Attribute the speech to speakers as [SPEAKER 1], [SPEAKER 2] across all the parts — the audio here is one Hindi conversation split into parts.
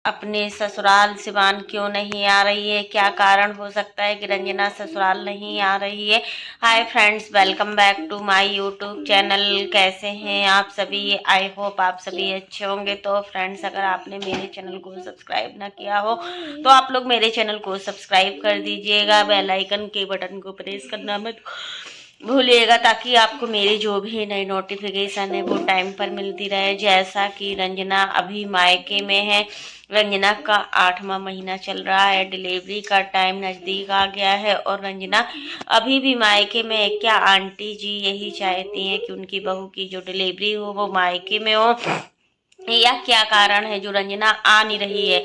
[SPEAKER 1] अपने ससुराल सिवान क्यों नहीं आ रही है, क्या कारण हो सकता है कि रंजना ससुराल नहीं आ रही है। Hi friends, welcome back to my YouTube channel. कैसे हैं आप सभी? आई होप आप सभी अच्छे होंगे। तो फ्रेंड्स, अगर आपने मेरे चैनल को सब्सक्राइब ना किया हो तो आप लोग मेरे चैनल को सब्सक्राइब कर दीजिएगा, बेल आइकन के बटन को प्रेस करना मत भूलिएगा, ताकि आपको मेरी जो भी नई नोटिफिकेशन है वो टाइम पर मिलती रहे। जैसा कि रंजना अभी मायके में है, रंजना का 8वां महीना चल रहा है, डिलीवरी का टाइम नज़दीक आ गया है और रंजना अभी भी मायके में है। क्या आंटी जी यही चाहती हैं कि उनकी बहू की जो डिलीवरी हो वो मायके में हो, या क्या कारण है जो रंजना आ नहीं रही है?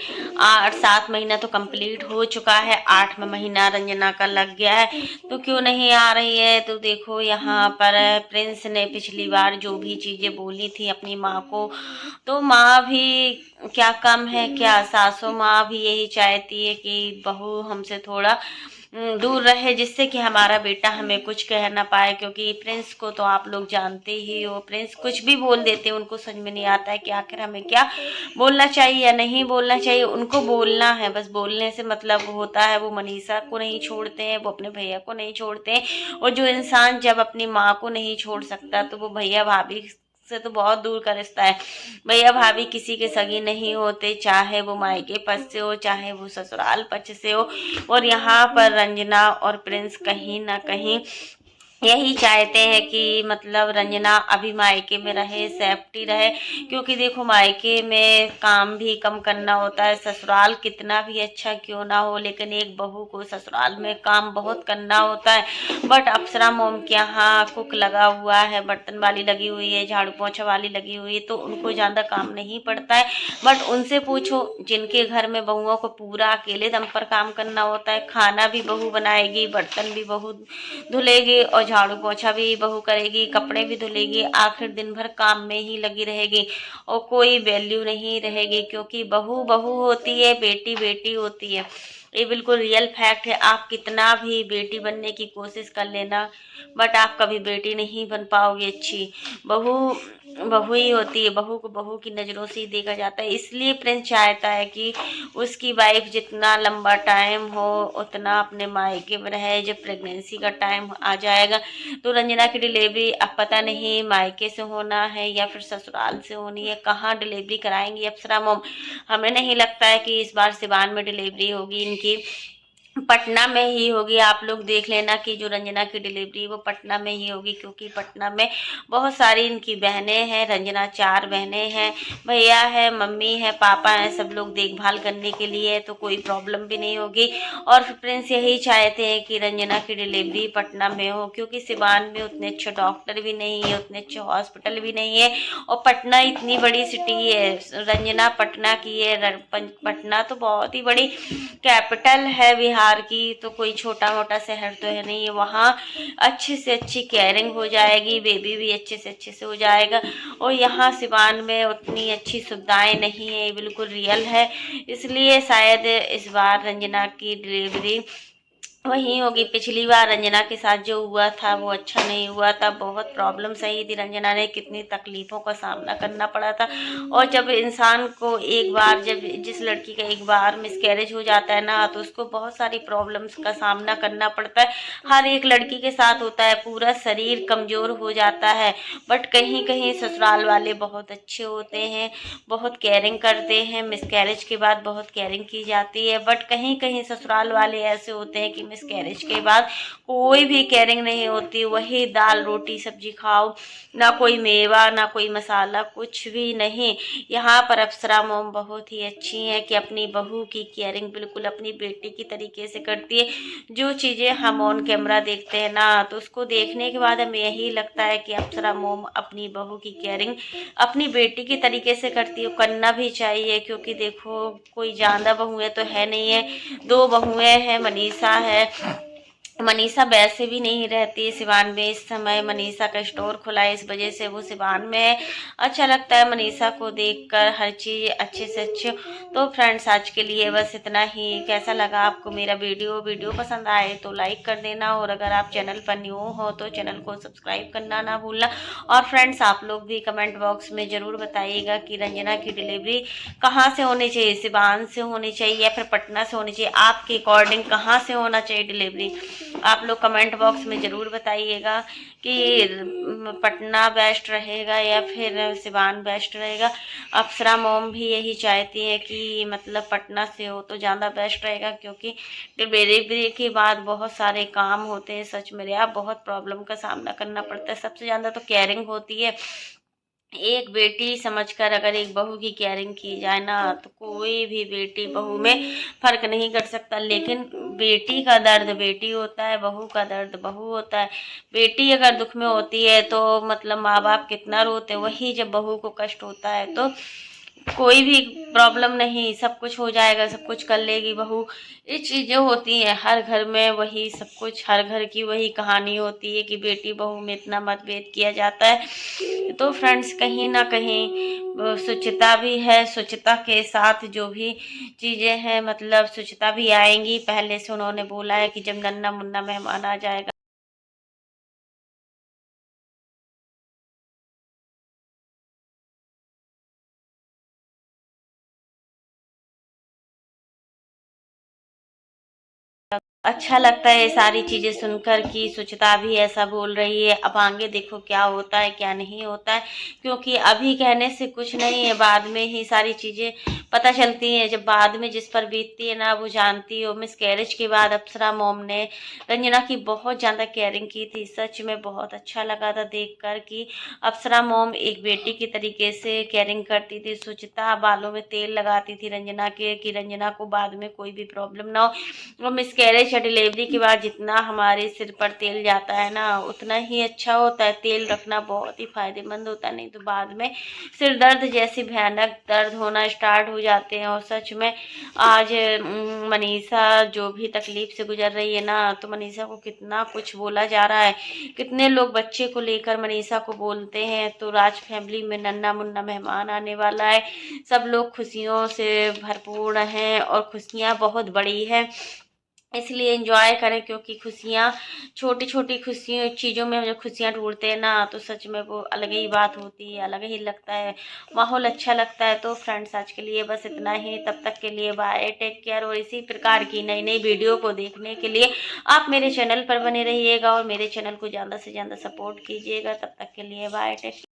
[SPEAKER 1] 7 महीना तो कंप्लीट हो चुका है, 8वां महीना रंजना का लग गया है, तो क्यों नहीं आ रही है? तो देखो, यहाँ पर प्रिंस ने पिछली बार जो भी चीज़ें बोली थी अपनी माँ को, तो माँ भी क्या कम है क्या? सासू माँ भी यही चाहती है कि बहू हमसे थोड़ा दूर रहे, जिससे कि हमारा बेटा हमें कुछ कह ना पाए। क्योंकि प्रिंस को तो आप लोग जानते ही हो, प्रिंस कुछ भी बोल देते हैं, उनको समझ में नहीं आता है कि आखिर हमें क्या बोलना चाहिए या नहीं बोलना चाहिए। उनको बोलना है, बस बोलने से मतलब होता है। वो मनीषा को नहीं छोड़ते हैं, वो अपने भैया को नहीं छोड़ते हैं, और जो इंसान जब अपनी माँ को नहीं छोड़ सकता तो वो भैया भाभी से तो बहुत दूर का रिश्ता है। भैया भाभी किसी के सगे नहीं होते, चाहे वो मायके पक्ष से हो चाहे वो ससुराल पक्ष से हो। और यहाँ पर रंजना और प्रिंस कहीं ना कहीं यही चाहते हैं कि मतलब रंजना अभी मायके में रहे, सेफ्टी रहे। क्योंकि देखो, मायके में काम भी कम करना होता है, ससुराल कितना भी अच्छा क्यों ना हो, लेकिन एक बहू को ससुराल में काम बहुत करना होता है। बट अप्सरा मोम के यहाँ कुक लगा हुआ है, बर्तन वाली लगी हुई है, झाड़ू पोछा वाली लगी हुई है, तो उनको ज़्यादा काम नहीं पड़ता है। बट उनसे पूछो, जिनके घर में बहुओं को पूरा अकेले दम पर काम करना होता है, खाना भी बहू बनाएगी, बर्तन भी बहू धुलेगी, और झाड़ू पोछा भी बहू करेगी, कपड़े भी धुलेगी, आखिर दिन भर काम में ही लगी रहेगी और कोई वैल्यू नहीं रहेगी। क्योंकि बहू बहू होती है, बेटी बेटी होती है। ये बिल्कुल रियल फैक्ट है। आप कितना भी बेटी बनने की कोशिश कर लेना, बट आप कभी बेटी नहीं बन पाओगे अच्छी। बहू बहू ही होती है, बहू को बहू की नज़रों से ही देखा जाता है। इसलिए प्रिंस चाहता है कि उसकी वाइफ जितना लंबा टाइम हो उतना अपने मायके में रहे। जब प्रेगनेंसी का टाइम आ जाएगा तो रंजना की डिलीवरी अब पता नहीं मायके से होना है या फिर ससुराल से होनी है। कहाँ डिलीवरी कराएंगी अप्सरा मोम? हमें नहीं लगता है कि इस बार सिवान में डिलीवरी होगी इनकी, पटना में ही होगी। आप लोग देख लेना कि जो रंजना की डिलीवरी वो पटना में ही होगी, क्योंकि पटना में बहुत सारी इनकी बहनें हैं। रंजना 4 बहनें हैं, भैया है, मम्मी है, पापा हैं, सब लोग देखभाल करने के लिए, तो कोई प्रॉब्लम भी नहीं होगी। और फिर प्रिंस यही चाहते हैं कि रंजना की डिलीवरी पटना में हो, क्योंकि सिवान में उतने अच्छे डॉक्टर भी नहीं है, उतने अच्छे हॉस्पिटल भी नहीं है, और पटना इतनी बड़ी सिटी है। रंजना पटना की है, पटना तो बहुत ही बड़ी कैपिटल है बिहार की, तो कोई छोटा मोटा शहर तो है नहीं है। वहाँ अच्छी से अच्छी केयरिंग हो जाएगी, बेबी भी अच्छे से हो जाएगा। और यहाँ सिवान में उतनी अच्छी सुविधाएं नहीं है, ये बिल्कुल रियल है। इसलिए शायद इस बार रंजना की डिलीवरी वही होगी। पिछली बार रंजना के साथ जो हुआ था वो अच्छा नहीं हुआ था, बहुत प्रॉब्लम सही थी, रंजना ने कितनी तकलीफ़ों का सामना करना पड़ा था। और जब इंसान को एक बार, जब जिस लड़की का एक बार मिसकैरेज हो जाता है ना, तो उसको बहुत सारी प्रॉब्लम्स का सामना करना पड़ता है। हर एक लड़की के साथ होता है, पूरा शरीर कमज़ोर हो जाता है। बट कहीं कहीं ससुराल वाले बहुत अच्छे होते हैं, बहुत केयरिंग करते हैं, मिसकैरेज के बाद बहुत केयरिंग की जाती है। बट कहीं कहीं ससुराल वाले ऐसे होते हैं कि मिसकैरेज के बाद कोई भी केयरिंग नहीं होती, वही दाल रोटी सब्जी खाओ, ना कोई मेवा ना कोई मसाला, कुछ भी नहीं। यहाँ पर अप्सरा मोम बहुत ही अच्छी हैं कि अपनी बहू की केयरिंग बिल्कुल अपनी बेटी की तरीके से करती है। जो चीज़ें हम ऑन कैमरा देखते हैं ना, तो उसको देखने के बाद हमें यही लगता है कि अप्सरा मोम अपनी बहू की केयरिंग अपनी बेटी की तरीके से करती है, करना भी चाहिए। क्योंकि देखो, कोई ज़्यादा बहुएं तो है नहीं है, 2 बहुएं हैं, मनीषा है मनीषा वैसे भी नहीं रहती है सिवान में इस समय। मनीषा का स्टोर खुला है, इस वजह से वो सिवान में है। अच्छा लगता है मनीषा को देखकर, हर चीज़ अच्छे से अच्छे। तो फ्रेंड्स आज के लिए बस इतना ही। कैसा लगा आपको मेरा वीडियो पसंद आए तो लाइक कर देना, और अगर आप चैनल पर न्यू हो तो चैनल को सब्सक्राइब करना ना भूलना। और फ्रेंड्स आप लोग भी कमेंट बॉक्स में ज़रूर बताइएगा कि रंजना की डिलीवरी कहाँ से होनी चाहिए, सिवान से होनी चाहिए या फिर पटना से होनी चाहिए। आपके अकॉर्डिंग कहाँ से होना चाहिए डिलीवरी, आप लोग कमेंट बॉक्स में ज़रूर बताइएगा कि पटना बेस्ट रहेगा या फिर सिवान बेस्ट रहेगा। अप्सरा मोम भी यही चाहती है कि मतलब पटना से हो तो ज़्यादा बेस्ट रहेगा, क्योंकि डिलीवरी के बाद बहुत सारे काम होते हैं। सच में आप बहुत प्रॉब्लम का सामना करना पड़ता है। सबसे ज़्यादा तो केयरिंग होती है। एक बेटी समझकर अगर एक बहू की केयरिंग की जाए ना, तो कोई भी बेटी बहू में फर्क नहीं कर सकता। लेकिन बेटी का दर्द बेटी होता है, बहू का दर्द बहू होता है। बेटी अगर दुख में होती है तो मतलब माँ बाप कितना रोते, वही जब बहू को कष्ट होता है तो कोई भी प्रॉब्लम नहीं, सब कुछ हो जाएगा, सब कुछ कर लेगी बहू। ये चीज़ें होती हैं हर घर में, वही सब कुछ, हर घर की वही कहानी होती है कि बेटी बहू में इतना मतभेद किया जाता है। तो फ्रेंड्स कहीं ना कहीं स्वच्छता भी है, स्वच्छता के साथ जो भी चीज़ें हैं मतलब स्वच्छता भी आएंगी। पहले से उन्होंने बोला है कि जब नन्ना मुन्ना मेहमान आ जाएगा अच्छा लगता है ये सारी चीज़ें सुनकर कि स्वच्छता भी ऐसा बोल रही है। अब आगे देखो क्या होता है क्या नहीं होता है, क्योंकि अभी कहने से कुछ नहीं है, बाद में ही सारी चीज़ें पता चलती हैं। जब बाद में जिस पर बीतती है ना वो जानती हो। मिस कैरेज के बाद अप्सरा मोम ने रंजना की बहुत ज़्यादा केयरिंग की थी। सच में बहुत अच्छा लगा था देख कर कि अप्सरा मोम एक बेटी की तरीके से केयरिंग करती थी। स्वच्छता, बालों में तेल लगाती थी रंजना के कि रंजना को बाद में कोई भी प्रॉब्लम ना हो। वो मिसकैरेज या डिलीवरी के बाद जितना हमारे सिर पर तेल जाता है ना उतना ही अच्छा होता है। तेल रखना बहुत ही फायदेमंद होता है, नहीं तो बाद में सिर दर्द जैसी भयानक दर्द होना स्टार्ट हो जाते हैं। और सच में आज मनीषा जो भी तकलीफ से गुजर रही है ना, तो मनीषा को कितना कुछ बोला जा रहा है, कितने लोग बच्चे को लेकर मनीषा को बोलते हैं। तो राज फैमिली में नन्ना मुन्ना मेहमान आने वाला है, सब लोग खुशियों से भरपूर हैं और खुशियाँ बहुत बड़ी है, इसलिए एंजॉय करें। क्योंकि खुशियाँ, छोटी छोटी खुशियों चीज़ों में जब खुशियाँ ढूंढते हैं ना तो सच में वो अलग ही बात होती है, अलग ही लगता है, माहौल अच्छा लगता है। तो फ्रेंड्स आज के लिए बस इतना ही। तब तक के लिए बाय, टेक केयर। और इसी प्रकार की नई नई वीडियो को देखने के लिए आप मेरे चैनल पर बने रहिएगा और मेरे चैनल को ज़्यादा से ज़्यादा सपोर्ट कीजिएगा। तब तक के लिए बाय, टेक